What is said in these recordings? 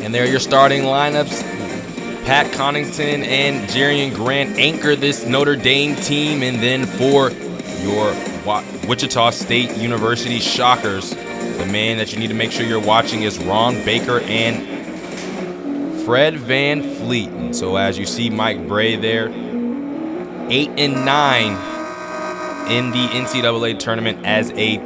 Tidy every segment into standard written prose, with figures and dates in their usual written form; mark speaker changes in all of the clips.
Speaker 1: And there are your starting lineups. Pat Connaughton and Jerian Grant anchor this Notre Dame team. And then for your Wichita State University Shockers, the man that you need to make sure you're watching is Ron Baker and Fred Van Fleet. And so as you see Mike Bray there, 8-9 in the NCAA tournament as a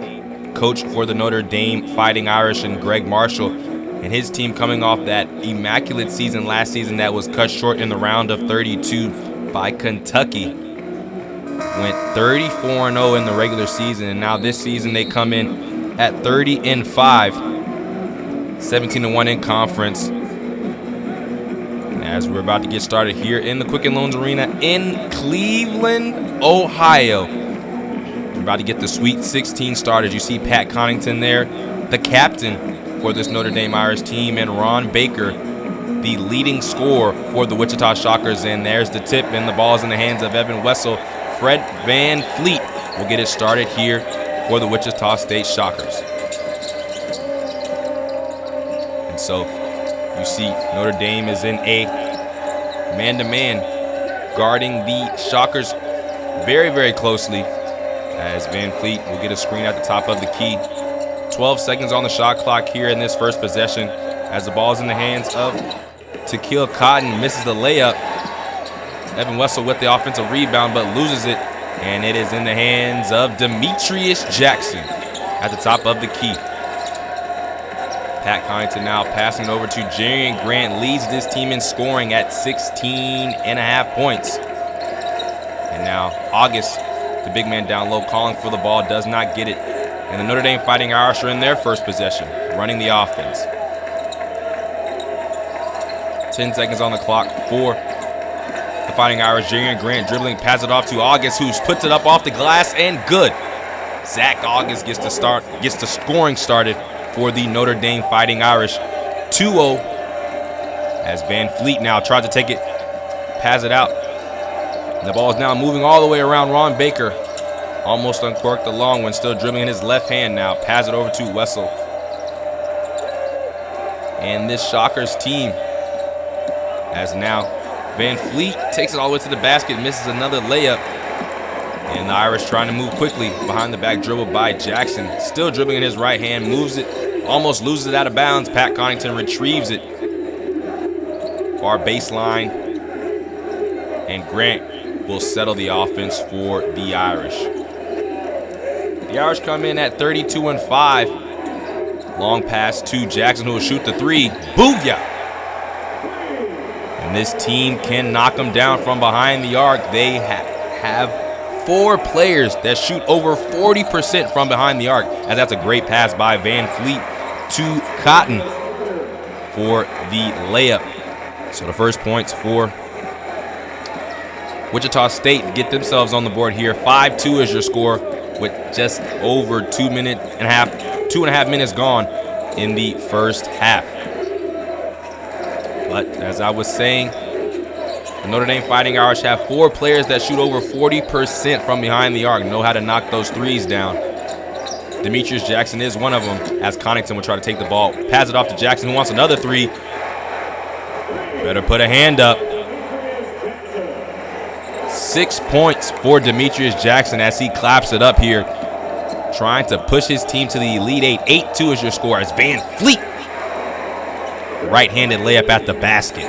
Speaker 1: coach for the Notre Dame Fighting Irish, and Greg Marshall and his team coming off that immaculate season last season that was cut short in the round of 32 by Kentucky. Went 34-0 in the regular season, and now this season they come in at 30-5, 17-1 in conference. And as we're about to get started here in the Quicken Loans Arena in Cleveland, Ohio, we're about to get the Sweet 16 started. You see Pat Connaughton there, the captain for this Notre Dame Irish team, and Ron Baker, the leading scorer for the Wichita Shockers. And there's the tip, and the ball is in the hands of Evan Wessel. Fred Van Fleet will get it started here for the Wichita State Shockers. And so you see Notre Dame is in a man-to-man guarding the Shockers very, very closely, as Van Fleet will get a screen at the top of the key. 12 seconds on the shot clock here in this first possession, as the ball is in the hands of Tequil Cotton. Misses the layup. Evan Wessel with the offensive rebound, but loses it, and it is in the hands of Demetrius Jackson at the top of the key. Pat Connaughton now passing it over to Jerian Grant, leads this team in scoring at 16.5 points. And now August, the big man down low, calling for the ball, does not get it. And the Notre Dame Fighting Irish are in their first possession, running the offense. 10 seconds on the clock for the Fighting Irish. Jerian Grant dribbling, passes it off to August, who puts it up off the glass, and good. Zach August gets the scoring started for the Notre Dame Fighting Irish. 2-0 as Van Fleet now tries to take it, pass it out. And the ball is now moving all the way around Ron Baker. Almost uncorked the long one, still dribbling in his left hand now. Pass it over to Wessel. And this Shockers team, as now Van Fleet takes it all the way to the basket, misses another layup. And the Irish trying to move quickly. Behind the back dribble by Jackson. Still dribbling in his right hand, moves it, almost loses it out of bounds. Pat Connaughton retrieves it. Far baseline. And Grant will settle the offense for the Irish. The Irish come in at 32-5. Long pass to Jackson, who will shoot the three. Booyah! And this team can knock them down from behind the arc. They have 4 players that shoot over 40% from behind the arc. And that's a great pass by Van Fleet to Cotton for the layup. So the first points for Wichita State get themselves on the board here. 5-2 is your score, with just over 2.5 minutes gone in the first half. But as I was saying, the Notre Dame Fighting Irish have 4 players that shoot over 40% from behind the arc, know how to knock those threes down. Demetrius Jackson is one of them, as Connaughton will try to take the ball, pass it off to Jackson, who wants another three. Better put a hand up. 6 points for Demetrius Jackson as he claps it up here, trying to push his team to the Elite Eight. 8-2 is your score as Van Fleet, right-handed layup at the basket.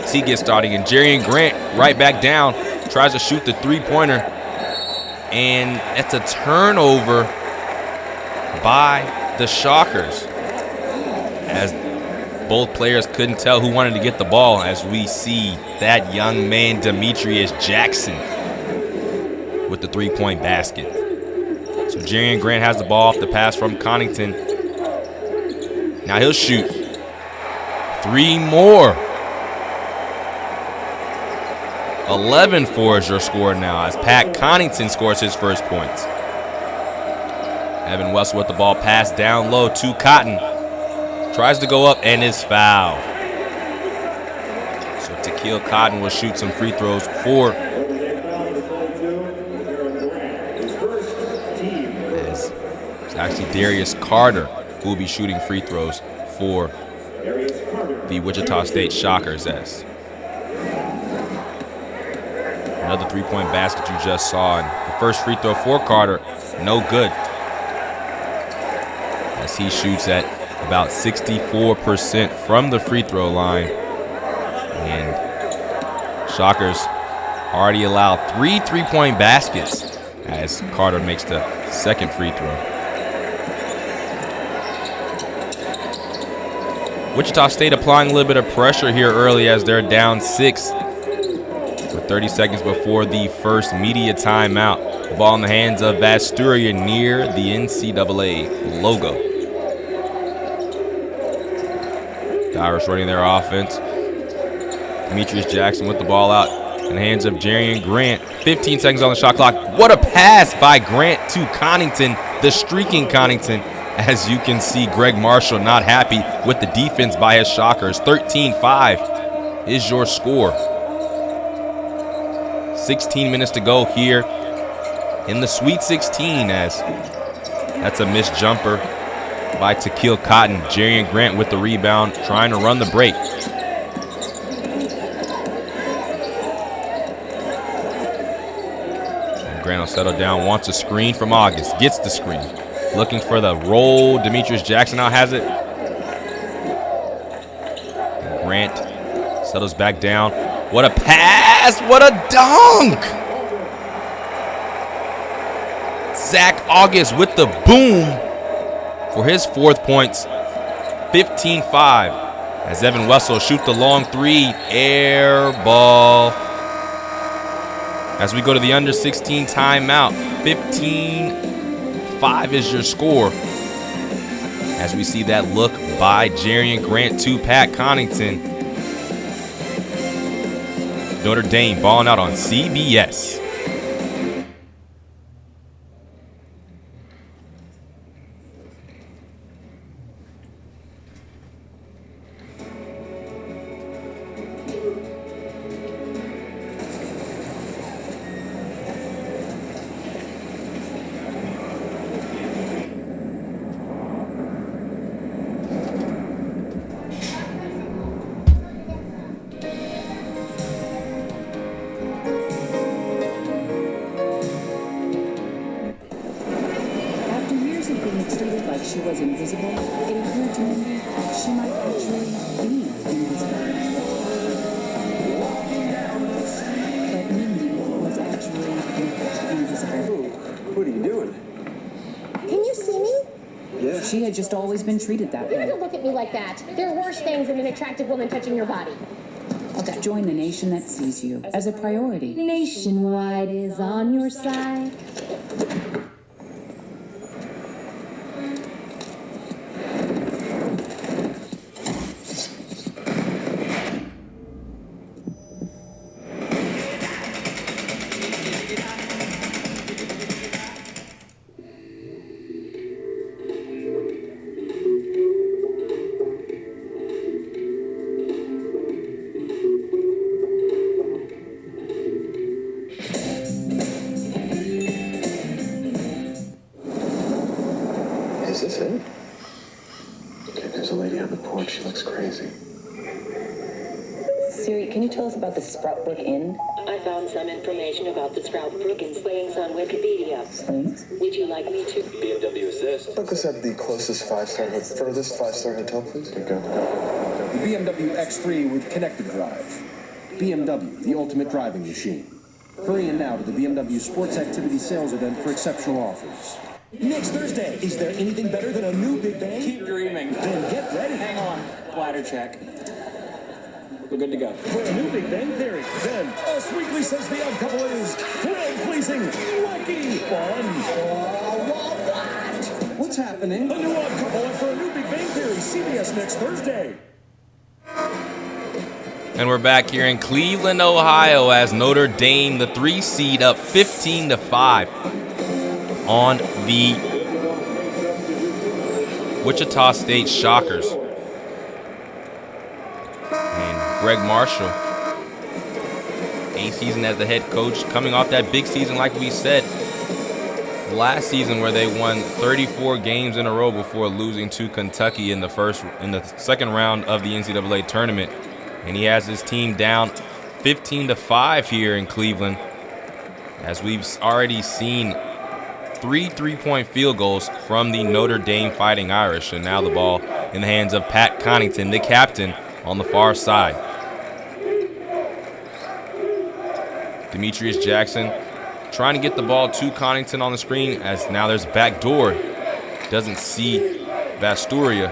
Speaker 1: As he gets started, and Jerian Grant right back down, tries to shoot the three-pointer, and it's a turnover by the Shockers, as both players couldn't tell who wanted to get the ball, as we see that young man, Demetrius Jackson, with the three-point basket. So Jerian Grant has the ball off the pass from Connaughton. Now he'll shoot 3 more. 11-4 is your score now, as Pat Connaughton scores his first points. Evan Wessel with the ball, pass down low to Cotton. Tries to go up and is fouled. So Tequil Cotton will shoot some free throws for it's actually Darius Carter who will be shooting free throws for the Wichita State Shockers as. Another three-point basket you just saw. And the first free throw for Carter, no good. As he shoots at about 64% from the free throw line. And Shockers already allowed 3 three-point baskets as Carter makes the second free throw. Wichita State applying a little bit of pressure here early as they're down 6 with 30 seconds before the first media timeout. The ball in the hands of Vasturia near the NCAA logo. The Irish running their offense. Demetrius Jackson with the ball out in the hands of Jarian Grant. 15 seconds on the shot clock. What a pass by Grant to Connington, the streaking Connington. As you can see, Greg Marshall not happy with the defense by his Shockers. 13-5 is your score. 16 minutes to go here in the Sweet 16 as that's a missed jumper by Tequil Cotton. Jarian Grant with the rebound, trying to run the break. And Grant will settle down, wants a screen from August, gets the screen. Looking for the roll. Demetrius Jackson now has it. And Grant settles back down. What a pass! What a dunk! Zach August with the boom for his 4th points. 15-5 as Evan Wessel shoot the long 3. Air ball. As we go to the under 16 timeout. 15-5 is your score. As we see that look by Jarian Grant to Pat Connington. Notre Dame balling out on CBS.
Speaker 2: She was invisible, it occurred to me she might actually be invisible. But Mindy was actually invisible.
Speaker 3: What are you doing?
Speaker 4: Can you see me?
Speaker 3: Yeah.
Speaker 2: She had just always been treated that way.
Speaker 4: Don't look at me like that. There are worse things than an attractive woman touching your body. Okay.
Speaker 2: Join the nation that sees you as a priority.
Speaker 4: Nationwide is on your side.
Speaker 3: Is this it? Okay, there's a lady on the porch. She looks crazy.
Speaker 5: Siri, can you tell us about the Sproutbrook Inn?
Speaker 6: I found some information about the Sproutbrook Inn slayings on Wikipedia.
Speaker 5: Slayings?
Speaker 6: Would you like me to?
Speaker 7: BMW assist.
Speaker 3: Look us up the closest furthest five-star hotel, please. Go.
Speaker 8: The BMW X3 with connected drive. BMW, the ultimate driving machine. Hurry in now to the BMW Sports Activity Sales event for exceptional offers.
Speaker 9: Next Thursday, is there anything better than a new Big Bang?
Speaker 10: Keep dreaming.
Speaker 9: Then get ready.
Speaker 10: Hang on. Bladder check. We're good to go.
Speaker 9: For a new Big Bang Theory. Then, Us Weekly says the odd couple is world-pleasing, wacky, fun.
Speaker 8: What's happening?
Speaker 9: A new odd couple after a new Big Bang Theory. CBS next Thursday.
Speaker 1: And we're back here in Cleveland, Ohio, as Notre Dame, the 3 seed, up 15-5 on the Wichita State Shockers. And Greg Marshall, 8th season as the head coach, coming off that big season, like we said. last season where they won 34 games in a row before losing to Kentucky in the second round of the NCAA tournament. And he has his team down 15-5 here in Cleveland, as we've already seen 3 3-point field goals from the Notre Dame Fighting Irish. And now the ball in the hands of Pat Connaughton, the captain, on the far side. Demetrius Jackson trying to get the ball to Connaughton on the screen, as now there's backdoor. Doesn't see Vasturia,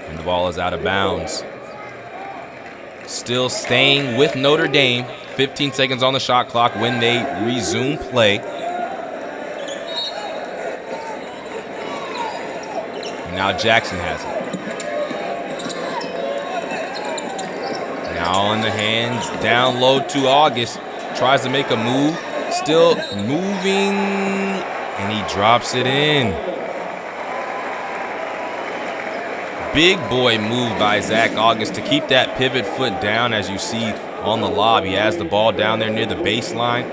Speaker 1: and the ball is out of bounds. Still staying with Notre Dame. 15 seconds on the shot clock when they resume play. And now Jackson has it. Now in the hands, down low to August. Tries to make a move. Still moving, and he drops it in. Big boy move by Zach August to keep that pivot foot down, as you see on the lob. He has the ball down there near the baseline.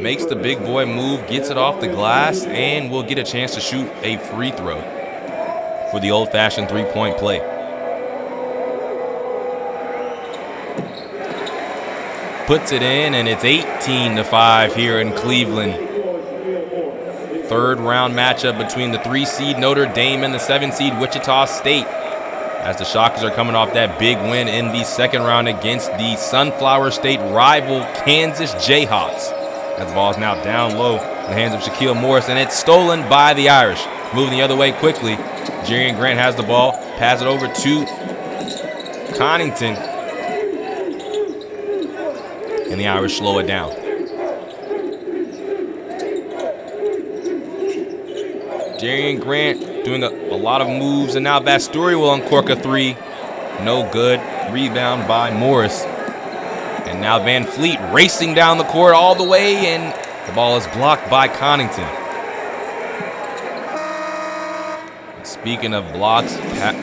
Speaker 1: Makes the big boy move, gets it off the glass, and will get a chance to shoot a free throw for the old-fashioned three-point play. Puts it in, and it's 18-5 here in Cleveland. Third round matchup between the 3-seed Notre Dame and the 7-seed Wichita State, as the Shockers are coming off that big win in the second round against the Sunflower State rival Kansas Jayhawks. As the ball is now down low in the hands of Shaquille Morris, and it's stolen by the Irish. Moving the other way quickly, Jerian Grant has the ball, pass it over to Connaughton, and the Irish slow it down. Jerian Grant doing a lot of moves, and now Vasturia will uncork a three. No good. Rebound by Morris. And now Van Fleet racing down the court all the way, and the ball is blocked by Connaughton. Speaking of blocks, Pat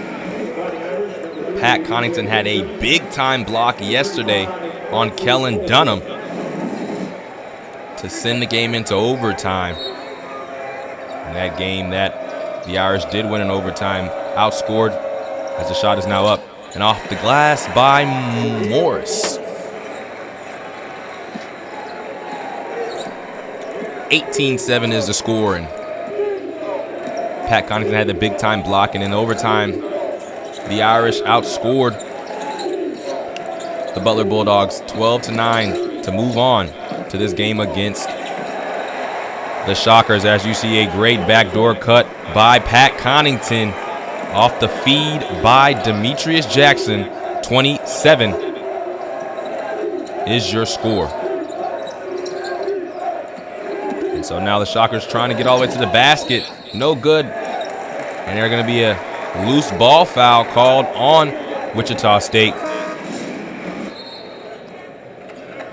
Speaker 1: Connaughton had a big-time block yesterday on Kellen Dunham to send the game into overtime. In that game that the Irish did win in overtime, outscored, as the shot is now up and off the glass by Morris. 18-7 is the score, and Pat Connaughton had the big-time block, and in overtime, the Irish outscored the Butler Bulldogs 12-9 to move on to this game against the Shockers, as you see a great backdoor cut by Pat Connaughton off the feed by Demetrius Jackson. 27 is your score. And so now the Shockers trying to get all the way to the basket. No good. And there's going to be a loose ball foul called on Wichita State.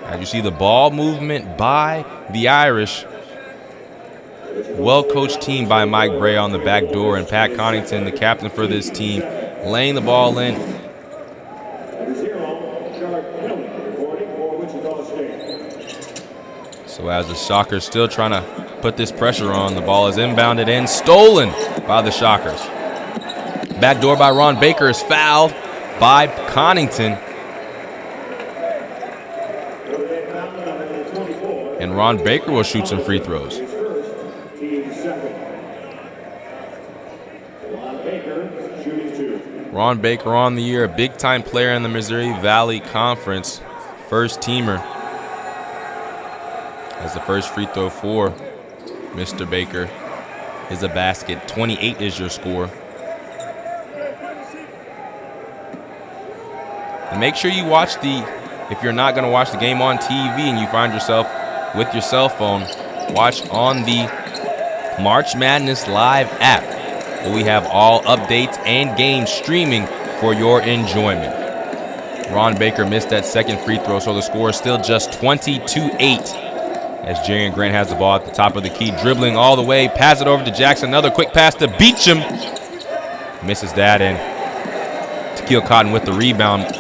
Speaker 1: As you see the ball movement by the Irish. Well-coached team by Mike Bray on the back door, and Pat Connaughton, the captain for this team, laying the ball in. So as the Shockers still trying to put this pressure on, the ball is inbounded in, stolen by the Shockers. Backdoor by Ron Baker is fouled by Connaughton. And Ron Baker will shoot some free throws. Ron Baker on the year, a big-time player in the Missouri Valley Conference, first teamer. As the first free throw for Mr. Baker is a basket. 28 is your score. And make sure you watch if you're not going to watch the game on TV and you find yourself with your cell phone, watch on the March Madness Live app, where we have all updates and games streaming for your enjoyment. Ron Baker missed that second free throw, so the score is still just 22-8. As Jerian Grant has the ball at the top of the key, dribbling all the way, pass it over to Jackson. Another quick pass to Beecham. Misses that, and Tequil Cotton with the rebound,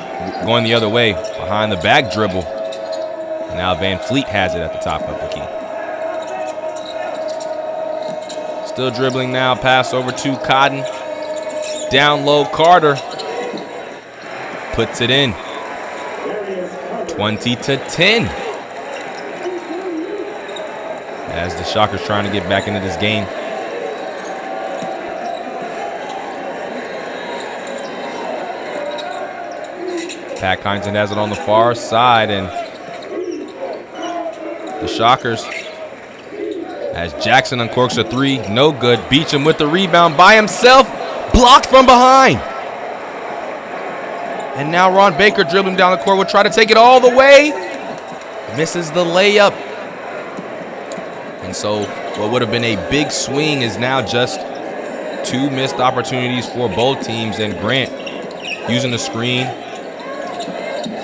Speaker 1: going the other way behind the back dribble. And now Van Fleet has it at the top of the key. Still dribbling now. Pass over to Cotton. Down low, Carter. Puts it in. 20-10. As the Shockers trying to get back into this game. Pat Kyneton has it on the far side, and the Shockers, as Jackson uncorks a three, no good. Beecham with the rebound by himself, blocked from behind. And now Ron Baker dribbling down the court will try to take it all the way. Misses the layup. And so what would have been a big swing is now just 2 missed opportunities for both teams. And Grant using the screen.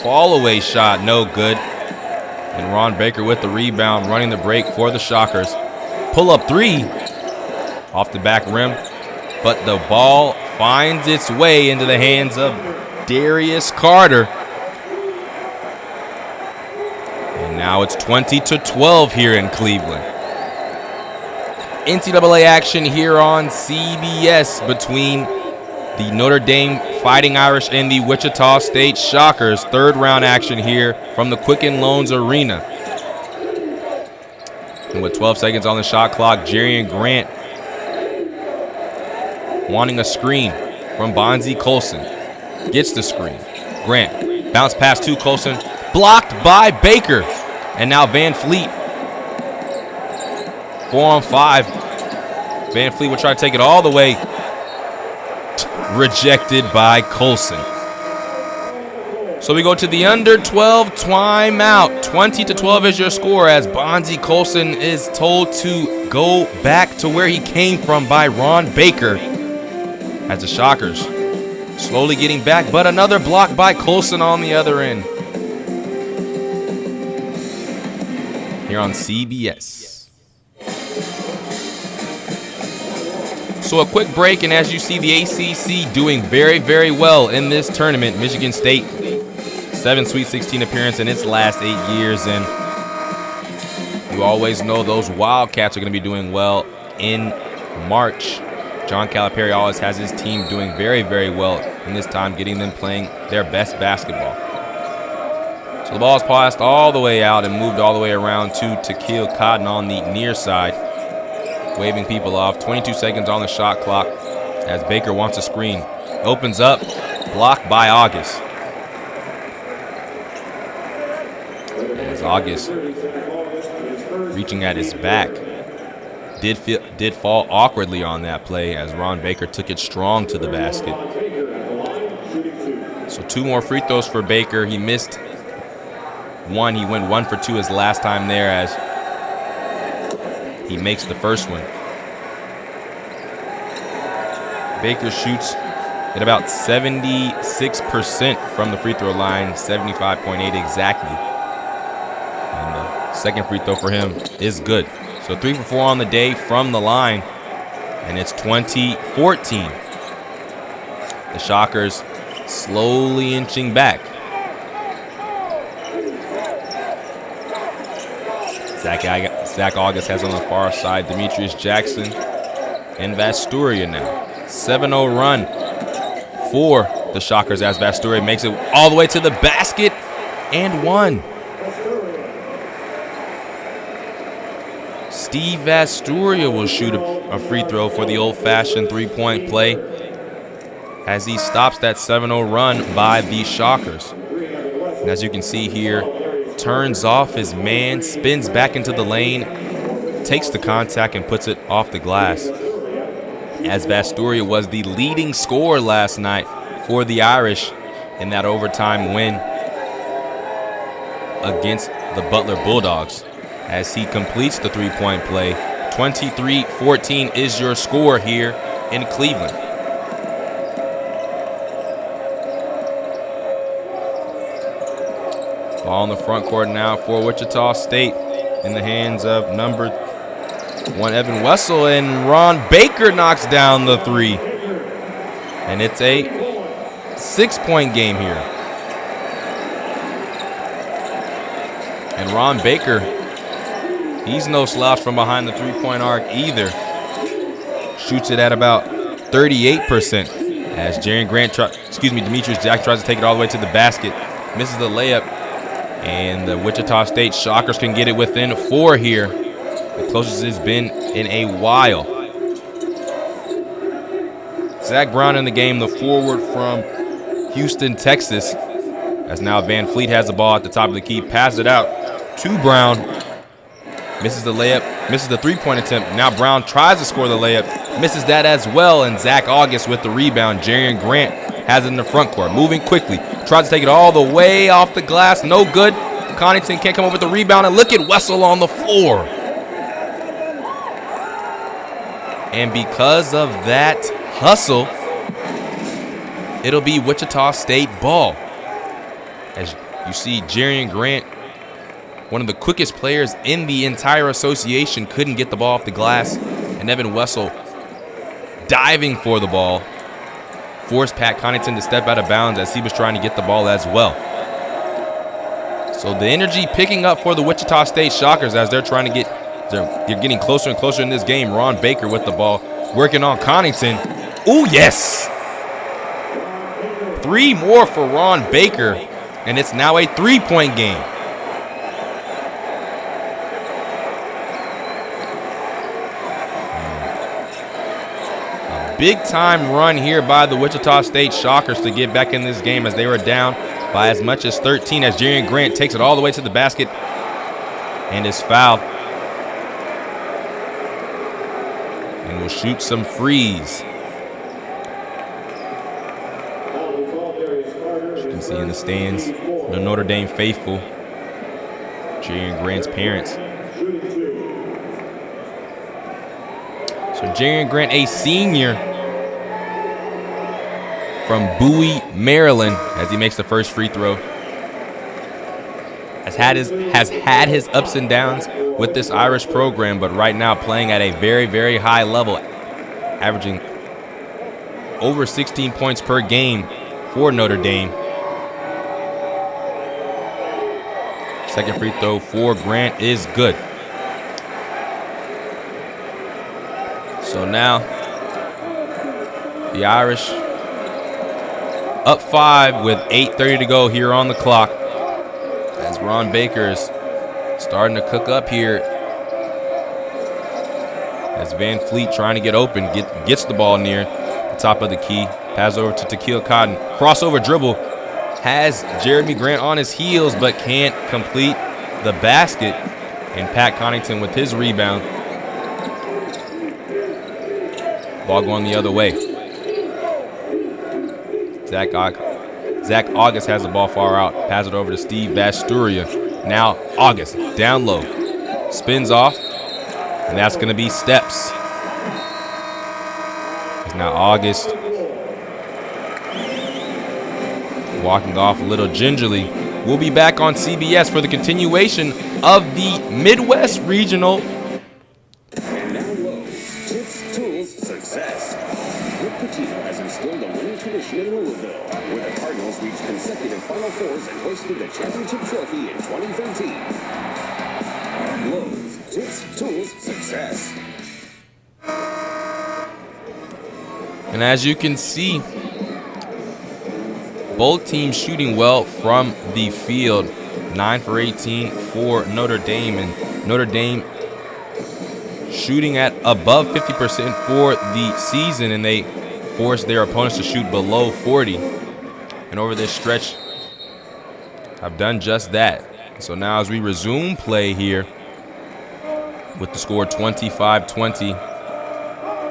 Speaker 1: Fall away shot, no good. And Ron Baker with the rebound, running the break for the Shockers. Pull up three off the back rim, but the ball finds its way into the hands of Darius Carter. And now it's 20-12 here in Cleveland. NCAA action here on CBS between the Notre Dame Fighting Irish and the Wichita State Shockers. Third round action here from the Quicken Loans Arena. And with 12 seconds on the shot clock, Jerian Grant wanting a screen from Bonzi Colson. Gets the screen. Grant, bounce pass to Colson, blocked by Baker. And now Van Fleet. 4-on-5. Van Fleet will try to take it all the way. Rejected by Colson. So we go to the under 12 timeout. 20-12 is your score as Bonzi Colson is told to go back to where he came from by Ron Baker. As the Shockers slowly getting back, but another block by Colson on the other end. Here on CBS. So a quick break, and as you see, the ACC doing very, very well in this tournament. Michigan State, 7 Sweet 16 appearance in its last 8 years, and you always know those Wildcats are going to be doing well in March. John Calipari always has his team doing very, very well in this time, getting them playing their best basketball. So the ball is passed all the way out and moved all the way around to Takil Cotton on the near side, waving people off. 22 seconds on the shot clock as Baker wants a screen. Opens up, blocked by August. As August, reaching at his back, did fall awkwardly on that play as Ron Baker took it strong to the basket. So 2 more free throws for Baker. He missed one. He went 1 for 2 his last time there as he makes the first one. Baker shoots at about 76% from the free throw line, 75.8 exactly. And the second free throw for him is good. So 3 for 4 on the day from the line, and it's 20-14. The Shockers slowly inching back. Zach August has on the far side Demetrius Jackson and Vasturia now. 7-0 run for the Shockers as Vasturia makes it all the way to the basket and one. Steve Vasturia will shoot a free throw for the old-fashioned three-point play as he stops that 7-0 run by the Shockers. And as you can see here, turns off his man, spins back into the lane, takes the contact and puts it off the glass. As Vasturia was the leading scorer last night for the Irish in that overtime win against the Butler Bulldogs. As he completes the three-point play, 23-14 is your score here in Cleveland. Ball in the front court now for Wichita State in the hands of number 1 Evan Wessel, and Ron Baker knocks down the three. And it's a 6-point game here. And Ron Baker, he's no slouch from behind the three-point arc either. shoots it at about 38%. As Demetrius Jack tries to take it all the way to the basket. Misses the layup. And the Wichita State Shockers can get it within 4 here. The closest it's been in a while. Zach Brown in the game, the forward from Houston, Texas. As now Van Fleet has the ball at the top of the key. Passes it out to Brown. Misses the layup. Misses the three-point attempt. Now Brown tries to score the layup. Misses that as well. And Zach August with the rebound. Jarian Grant has it in the front court. Moving quickly. Tries to take it all the way off the glass. No good. Connaughton can't come up with the rebound. And look at Wessel on the floor. And because of that hustle, it'll be Wichita State ball. As you see, Jarian Grant, one of the quickest players in the entire association, couldn't get the ball off the glass. And Evan Wessel diving for the ball forced Pat Connaughton to step out of bounds as he was trying to get the ball as well. So the energy picking up for the Wichita State Shockers as they're trying to they're getting closer and closer in this game. Ron Baker with the ball, working on Connaughton. Ooh, yes! 3 more for Ron Baker, and it's now a 3-point game. Big time run here by the Wichita State Shockers to get back in this game as they were down by as much as 13 as Jarian Grant takes it all the way to the basket and is fouled. And will shoot some frees. As you can see in the stands, the Notre Dame faithful, Jarian Grant's parents. So Jarian Grant, a senior from Bowie, Maryland, as he makes the first free throw. Has had his ups and downs with this Irish program, but right now playing at a very, very high level, averaging over 16 points per game for Notre Dame. Second free throw for Grant is good. So now the Irish up 5 with 8:30 to go here on the clock. As Ron Baker is starting to cook up here. As Van Fleet trying to get open, gets the ball near the top of the key. Pass over to Tequil Cotton. Crossover dribble. Has Jeremy Grant on his heels, but can't complete the basket. And Pat Connaughton with his rebound. Ball going the other way. Zach August has the ball far out. Pass it over to Steve Basturia. Now August down low. Spins off. And that's going to be steps. It's now August walking off a little gingerly. We'll be back on CBS for the continuation of the Midwest Regional.
Speaker 9: And now Lowe's, tips, tools, success. Rick Pitino has instilled a winning tradition in Louisville, where the Cardinals reached consecutive Final Fours and hoisted the championship trophy in 2013. Lowe's, tips, tools, success.
Speaker 1: And as you can see, both teams shooting well from the field. 9 for 18 for Notre Dame. And Notre Dame shooting at above 50% for the season. And they force their opponents to shoot below 40. And over this stretch, have done just that. So now as we resume play here with the score 25-20.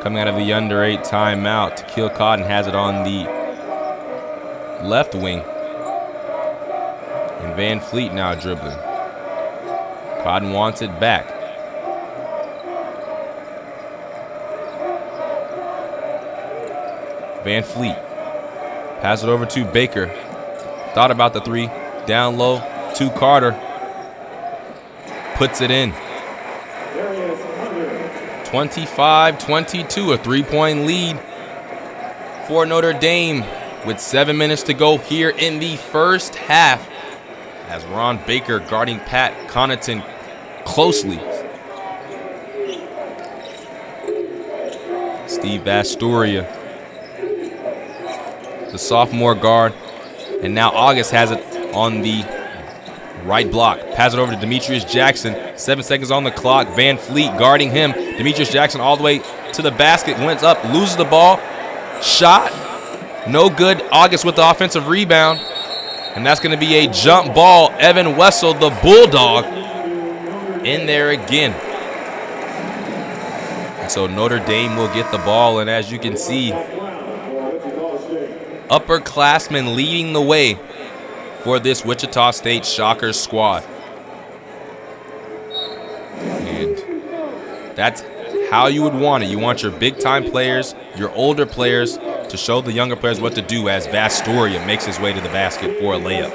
Speaker 1: Coming out of the under 8 timeout, Tequil Cotton has it on the left wing. And Van Fleet now dribbling. Cotton wants it back. Van Fleet. Pass it over to Baker. Thought about the 3. Down low to Carter. Puts it in. 25-22, a 3-point lead for Notre Dame with 7 minutes to go here in the first half. As Ron Baker guarding Pat Connaughton closely. Steve Astoria, the sophomore guard. And now August has it on the right block. Pass it over to Demetrius Jackson. 7 seconds on the clock. Van Fleet guarding him. Demetrius Jackson all the way to the basket. Went up, loses the ball. Shot. No good. August with the offensive rebound. And that's going to be a jump ball. Evan Wessel, the Bulldog, in there again. And so Notre Dame will get the ball. And as you can see, upperclassmen leading the way for this Wichita State Shockers squad. And that's how you would want it. You want your big-time players, your older players, to show the younger players what to do as Vastoria makes his way to the basket for a layup.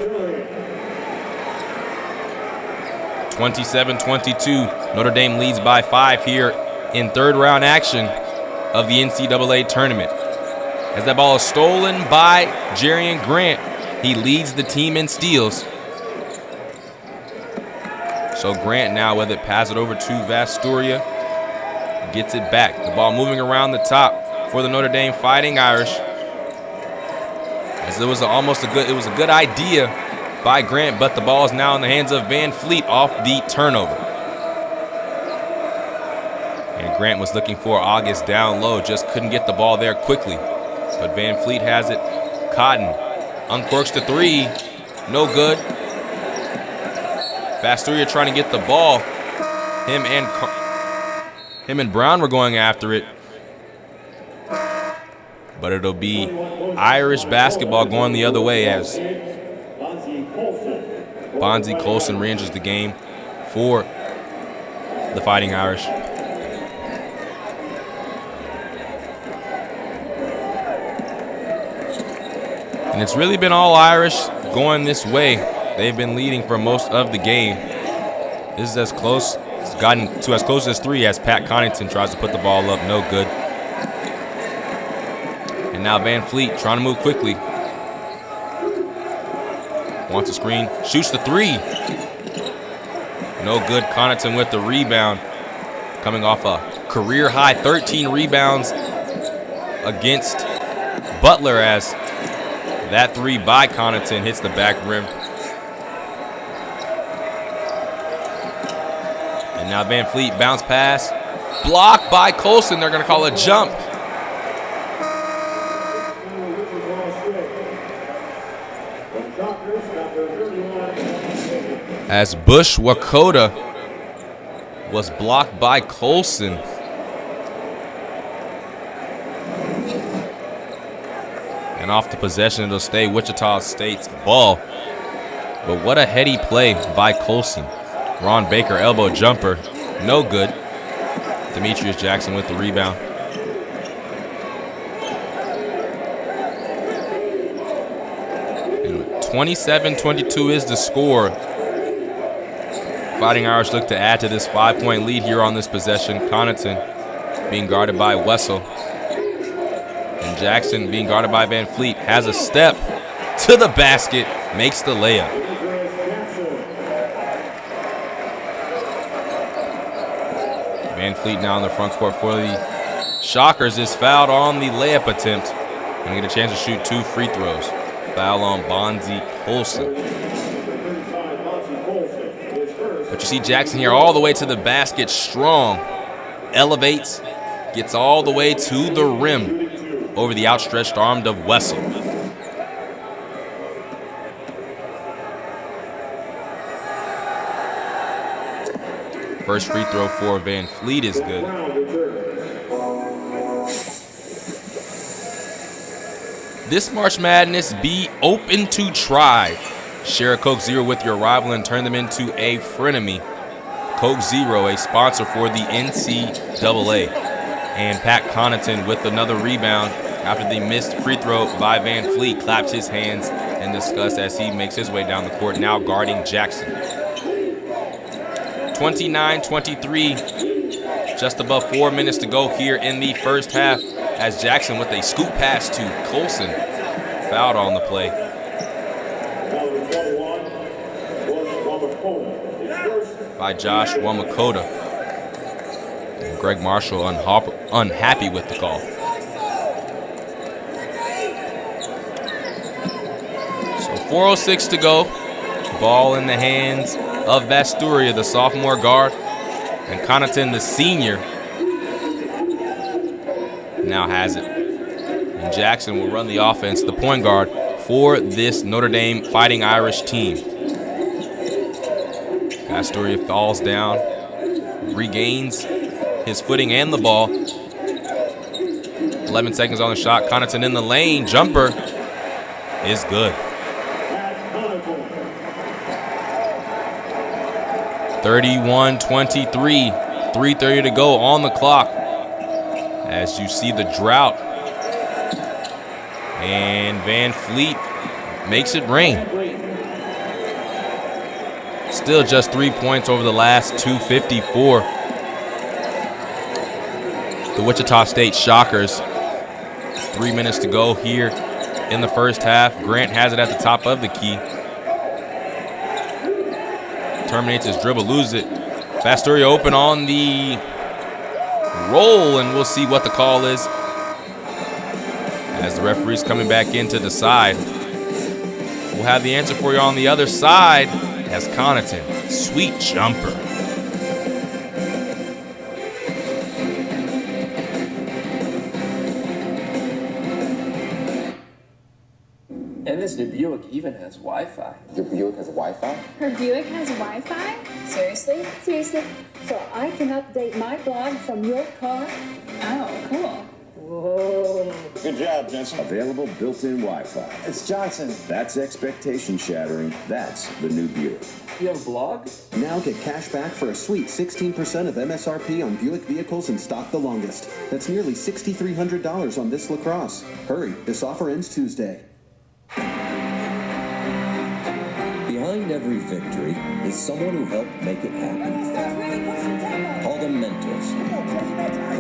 Speaker 1: 27-22. Notre Dame leads by 5 here in third-round action of the NCAA tournament. As that ball is stolen by Jerian Grant, he leads the team in steals. So Grant now, whether it pass it over to Vastoria, gets it back. The ball moving around the top for the Notre Dame Fighting Irish. As it was a good idea by Grant, but the ball is now in the hands of Van Fleet off the turnover. And Grant was looking for August down low, just couldn't get the ball there quickly. But Van Fleet has it. Cotton uncorks the three. No good. Vastoria trying to get the ball. Him and Brown were going after it. But it'll be Irish basketball going the other way as Bonzie Colson re-enters the game for the Fighting Irish. And it's really been all Irish going this way. They've been leading for most of the game. This is as close, it's gotten to as close as 3 as Pat Connaughton tries to put the ball up. No good. And now Van Fleet trying to move quickly. Wants a screen, shoots the 3. No good. Connaughton with the rebound. Coming off a career high 13 rebounds against Butler as that 3 by Connaughton hits the back rim. And now Van Fleet bounce pass. Blocked by Colson. They're going to call a jump. As Bush Wakota was blocked by Colson. And off the possession, it'll stay Wichita State's ball. But what a heady play by Colson. Ron Baker elbow jumper, no good. Demetrius Jackson with the rebound. And 27-22 is the score. Fighting Irish look to add to this 5-point lead here on this possession. Connaughton being guarded by Wessel. And Jackson being guarded by Van Fleet has a step to the basket, makes the layup. Van Fleet now in the front court for the Shockers is fouled on the layup attempt and get a chance to shoot 2 free throws. Foul on Bonzie Colson. But you see Jackson here all the way to the basket, strong. Elevates, gets all the way to the rim over the outstretched arm of Wessel. First free throw for Van Fleet is good. This March Madness, be open to try. Share a Coke Zero with your rival and turn them into a frenemy. Coke Zero, a sponsor for the NCAA. And Pat Connaughton with another rebound after the missed free throw by Van Fleet. Claps his hands in disgust as he makes his way down the court, now guarding Jackson. 29-23, just above 4 minutes to go here in the first half as Jackson with a scoop pass to Colson. Fouled on the play. By Josh Wamakota. And Greg Marshall unhappy with the call. 4:06 to go. Ball in the hands of Vasturia, the sophomore guard, and Connaughton, the senior, now has it. And Jackson will run the offense, the point guard for this Notre Dame Fighting Irish team. Vasturia falls down, regains his footing and the ball. 11 seconds on the shot. Connaughton in the lane. Jumper is good. 31-23. 3:30 to go on the clock. As you see the drought. And Van Fleet makes it rain. Still just 3 points over the last 2:54. The Wichita State Shockers. 3 minutes to go here in the first half. Grant has it at the top of the key. Terminates his dribble, loses it. Vasturia open on the roll, and we'll see what the call is as the referee's coming back in to decide. We'll have the answer for you on the other side as Connaughton, sweet jumper.
Speaker 10: And this new Buick even has Wi-Fi.
Speaker 3: Your Buick has Wi-Fi?
Speaker 4: Her Buick has Wi-Fi? Seriously? Seriously?
Speaker 2: So I can update my blog from your car?
Speaker 4: Oh, cool.
Speaker 2: Whoa.
Speaker 9: Good job, Jensen. Available built-in Wi-Fi.
Speaker 10: It's Johnson.
Speaker 9: That's expectation shattering. That's the new Buick.
Speaker 10: You have a blog?
Speaker 8: Now get cash back for a sweet 16% of MSRP on Buick vehicles in stock the longest. That's nearly $6,300 on this LaCrosse. Hurry, this offer ends Tuesday.
Speaker 7: Behind every victory is someone who helped make it happen. Call them mentors,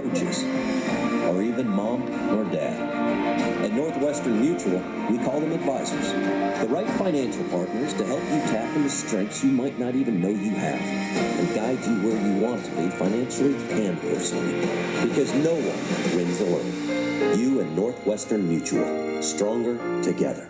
Speaker 7: coaches, or even mom or dad. At Northwestern Mutual, we call them advisors. The right financial partners to help you tap into strengths you might not even know you have and guide you where you want to be financially and personally. Because no one wins alone. You and Northwestern Mutual, stronger together.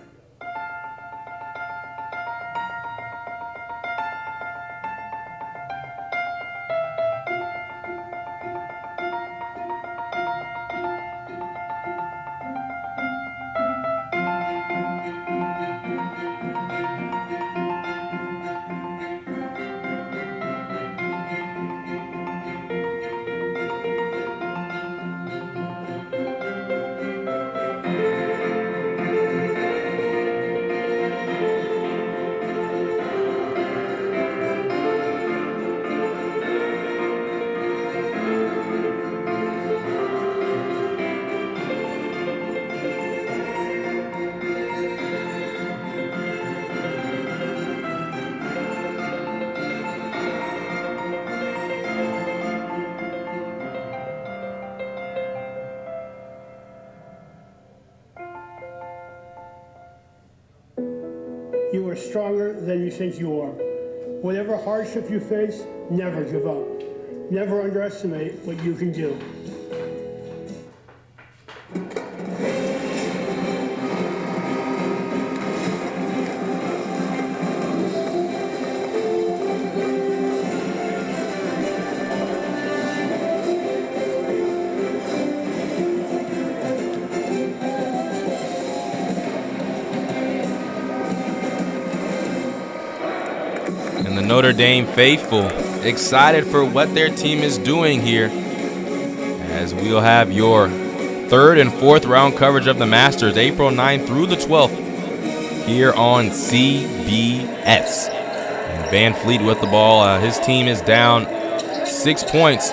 Speaker 11: You are stronger than you think you are. Whatever hardship you face, never give up. Never underestimate what you can do.
Speaker 1: Notre Dame faithful excited for what their team is doing here, as we'll have your third and fourth round coverage of the Masters April 9th through the 12th here on CBS. And Van Fleet with the ball. His team is down 6 points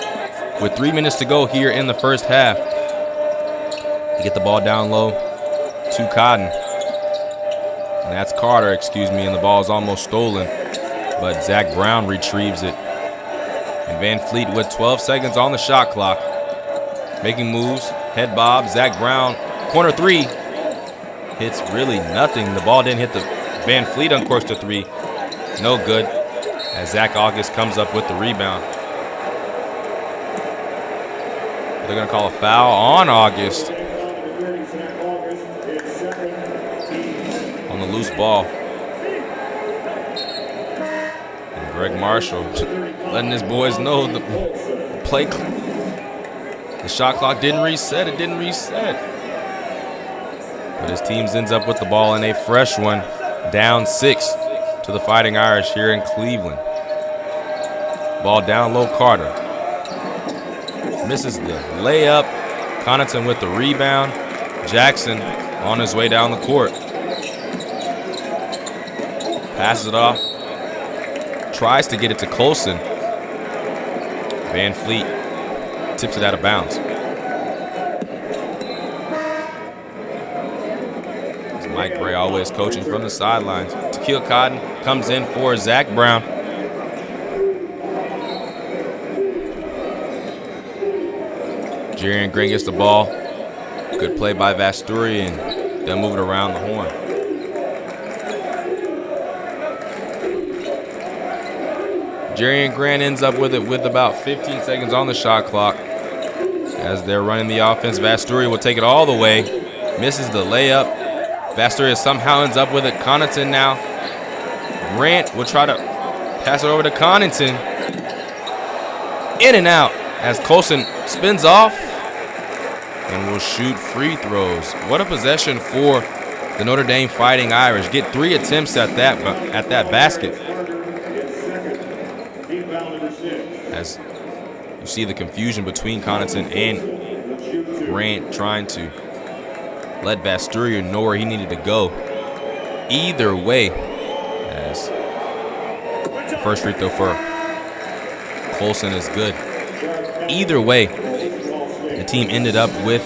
Speaker 1: with 3 minutes to go here in the first half. To get the ball down low to Cotton. And that's Carter, and the ball is almost stolen. But Zach Brown retrieves it. And Van Fleet with 12 seconds on the shot clock. Making moves. Head bob. Zach Brown. Corner three. Hits really nothing. The ball didn't hit the Van Fleet uncorks to three. No good. As Zach August comes up with the rebound. They're going to call a foul on August. On the loose ball. Greg Marshall letting his boys know the shot clock didn't reset. It didn't reset. But his team ends up with the ball in a fresh one, down 6 to the Fighting Irish here in Cleveland. Ball down low, Carter. Misses the layup. Connaughton with the rebound. Jackson on his way down the court. Passes it off. Tries to get it to Colson. Van Fleet tips it out of bounds. It's Mike Bray always coaching from the sidelines. Tequila Cotton comes in for Zach Brown. Jerian Green gets the ball. Good play by Vasturian. Then move it around the horn. Jerian Grant ends up with it with about 15 seconds on the shot clock. As they're running the offense, Vasturia will take it all the way. Misses the layup. Vasturia somehow ends up with it. Connaughton now. Grant will try to pass it over to Connaughton. In and out as Colson spins off and will shoot free throws. What a possession for the Notre Dame Fighting Irish. Get 3 attempts at that basket. As you see the confusion between Connaughton and Grant trying to let Vasturia know where he needed to go. Either way, as the first free throw for Colson is good. Either way, the team ended up with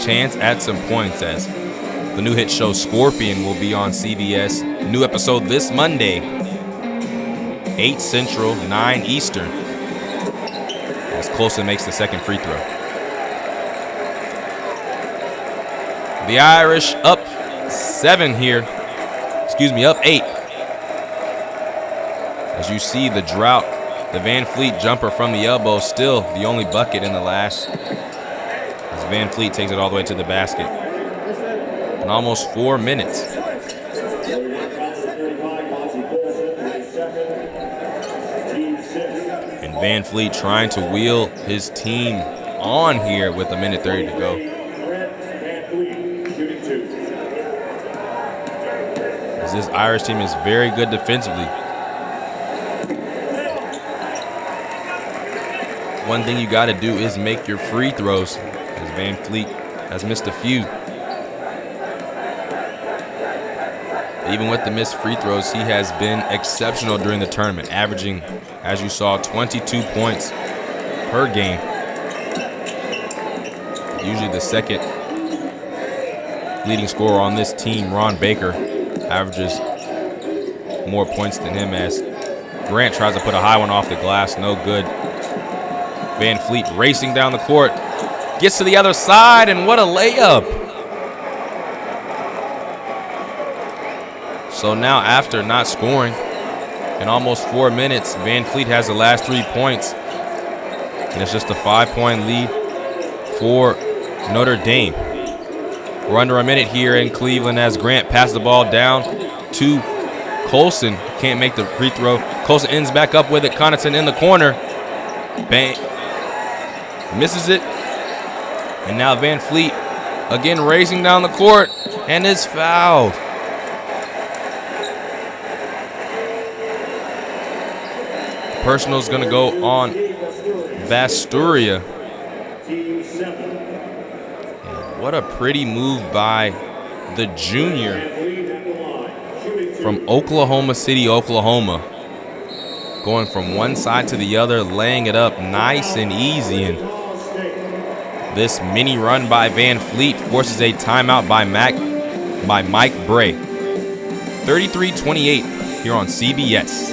Speaker 1: chance at some points, as the new hit show Scorpion will be on CBS. New episode this Monday, 8 Central, 9 Eastern, as Colson makes the second free throw. The Irish up 7 here. Up 8. As you see the drought, the Van Fleet jumper from the elbow, still the only bucket in the last. As Van Fleet takes it all the way to the basket. In almost 4 minutes. And Van Fleet trying to wheel his team on here with 1:30 to go. As this Irish team is very good defensively. One thing you got to do is make your free throws, as Van Fleet has missed a few. Even with the missed free throws, he has been exceptional during the tournament, averaging, as you saw, 22 points per game. Usually the second leading scorer on this team, Ron Baker, averages more points than him, as Grant tries to put a high one off the glass, no good. Van Fleet racing down the court, gets to the other side, and what a layup. So now, after not scoring in almost 4 minutes, Van Fleet has the last 3 points, and it's just a 5-point lead for Notre Dame. We're under a minute here in Cleveland as Grant passes the ball down to Colson. Can't make the free throw. Colson ends back up with it. Connaughton in the corner. Bang. Misses it. And now Van Fleet again racing down the court and is fouled. Personal's going to go on Vasturia. And what a pretty move by the junior from Oklahoma City, Oklahoma. Going from one side to the other, laying it up nice and easy. And this mini run by Van Fleet forces a timeout by Mike Bray. 33-28 here on CBS.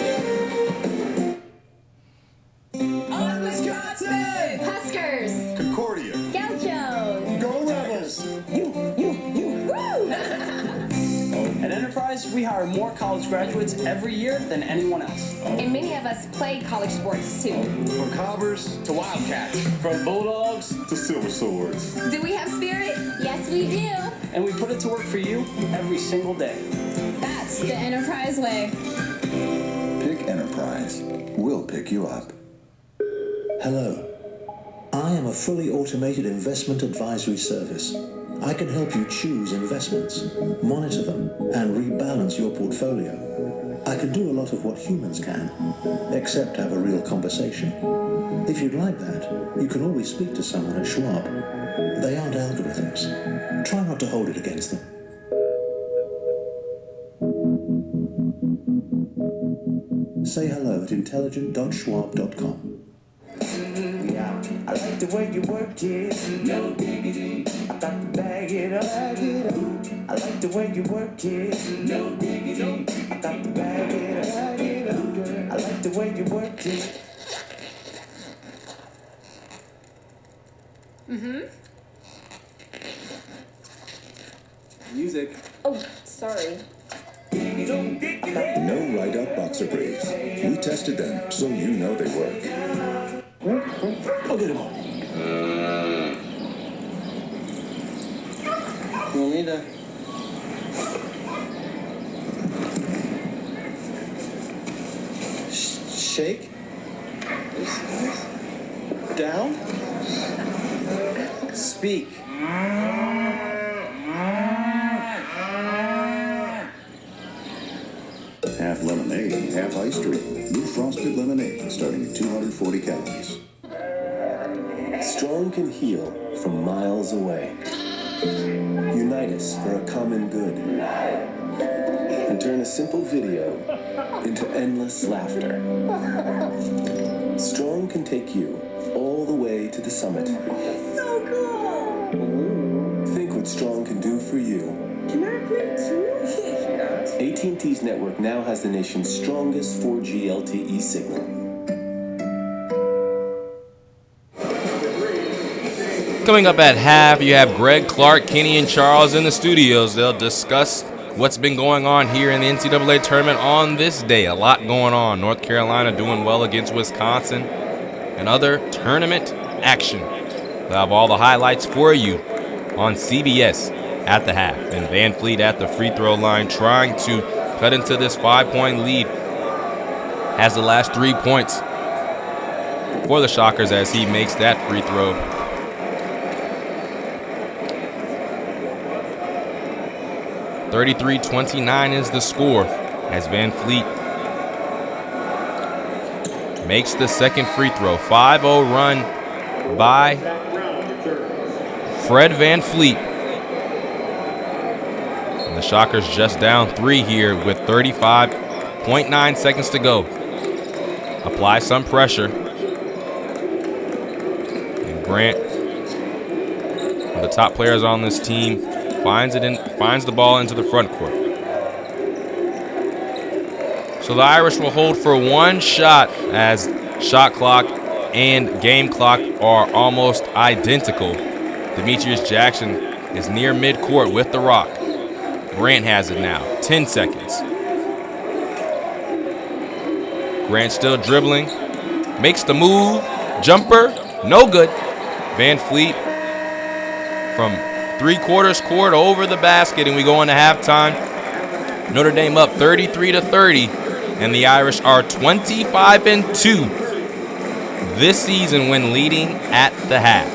Speaker 10: We hire more college graduates every year than anyone else.
Speaker 4: And many of us play college sports too.
Speaker 3: From Cobbers
Speaker 10: To Wildcats. From Bulldogs
Speaker 3: to Silver Swords.
Speaker 4: Do we have spirit? Yes, we do.
Speaker 10: And we put it to work for you every single day.
Speaker 4: That's the Enterprise way.
Speaker 8: Pick
Speaker 12: enterprise. We'll pick you up.
Speaker 13: Hello. I am a fully automated investment advisory service. I can help you choose investments, monitor them, and rebalance your portfolio. I can do a lot of what humans can, except have a real conversation. If you'd like that, you can always speak to someone at Schwab. They aren't algorithms. Try not to hold it against them. Say hello at intelligent.schwab.com.
Speaker 14: I like the way you work it. No diggity. I got to bag it up. I like the way you work it. No diggity. I got to bag it up. I like the way you work it.
Speaker 10: Music.
Speaker 4: Oh, sorry.
Speaker 12: No write-up boxer briefs. We tested them, so you know they work.
Speaker 10: I'll get him on. We'll need a... shake? Down? Speak.
Speaker 12: Half lemonade, half ice cream. New frosted lemonade, starting at 240 calories.
Speaker 8: Strong can heal from miles away. Unite us for a common good. And turn a simple video into endless laughter. Strong can take you all the way to the summit.
Speaker 14: So cool.
Speaker 8: Think what Strong can do for you.
Speaker 14: Can I play too?
Speaker 8: AT&T's network now has the nation's strongest 4G LTE signal.
Speaker 1: Coming up at half, you have Greg, Clark, Kenny, and Charles in the studios. They'll discuss what's been going on here in the NCAA tournament on this day. A lot going on. North Carolina doing well against Wisconsin and other tournament action. We'll have all the highlights for you on CBS at the half. And Van Fleet at the free throw line trying to cut into this 5-point lead. Has the last 3 points for the Shockers as he makes that free throw. (33-29) is the score as Van Fleet makes the second free throw. 5-0 run by Fred Van Fleet. And the Shockers just down 3 here with 35.9 seconds to go. Apply some pressure. And Grant, one of the top players on this team, finds the ball into the front court. So the Irish will hold for one shot as shot clock and game clock are almost identical. Demetrius Jackson is near midcourt with the rock. Grant has it now. 10 seconds. Grant still dribbling. Makes the move. Jumper. No good. Van Fleet from 3/4 court over the basket, and we go into halftime. Notre Dame up 33-30, and the Irish are 25-2 this season when leading at the half.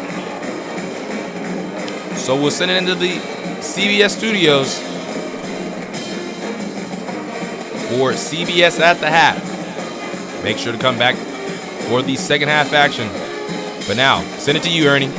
Speaker 1: So we'll send it into the CBS studios for CBS at the half. Make sure to come back for the second half action. But now, send it to you, Ernie.